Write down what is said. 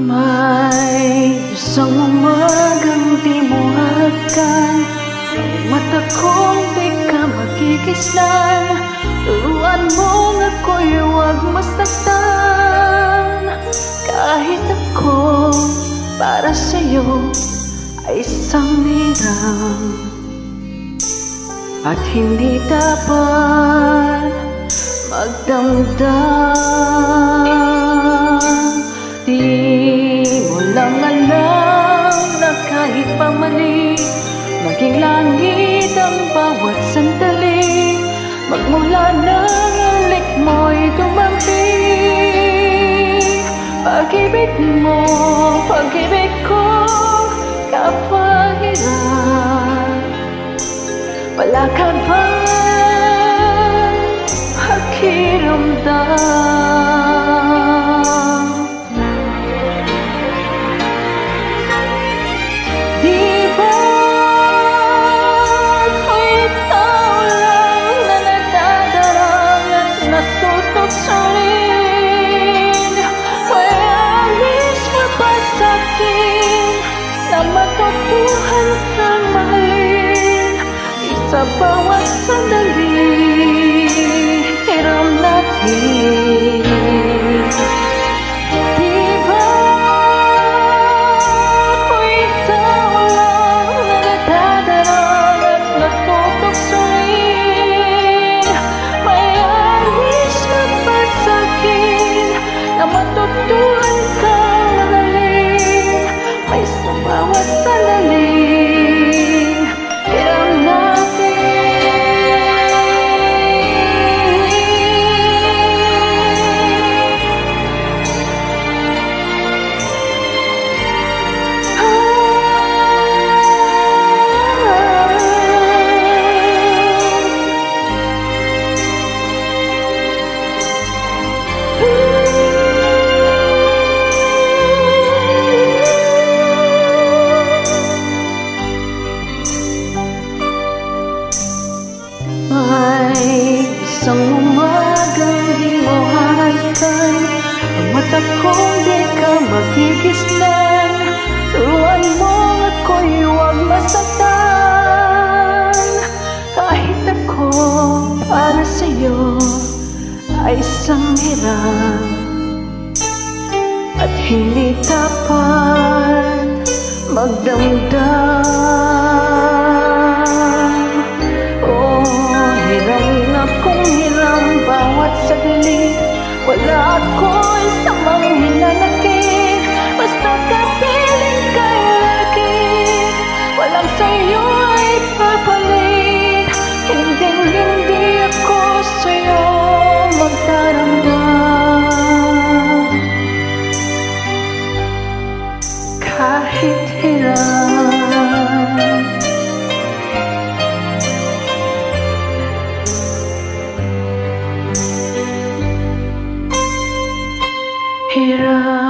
May isang umagang di mo hagkan, ang mata kong di ka makikisnan. Turuan mong ako'y huwag masaktan. Kahit ako para sa'yo ay isang hirang, at hindi dapat magdamdam. Di mo lang alam na kahit pa mali, maging langit ang bawat sandali. Magmula ng halik mo'y tumampi. Pag-ibig mo, pag-ibig ko, kapahiran. Wala ka bang pakiramdam? Di ba ako'y tao lang na nagdadarang at natutoksorin? May alis ka ba sa'kin na matutuhan kang mahalin? Sa bawat sandali, hiram natin. Di ba ako'y tao lang na nagdadarang at natutoksorin? May alis ka ba sa'kin na matutuhan kang mahalin? May sa bawat sandali, may isang umagang di mo hahagkan, ang mata kong di ka makikisnan. Turuan mo ako'y huwag masaktan. Kahit ako para sa'yo ay isang hirang, at hindi dapat magdamdam. Bawat saglit, wala ako'y samang hinanakit. Basta kapiling kay lagi, walang sa'yo ay papalit. Hindi ako sa'yo magdaramdam. Kahit hirap, hirap.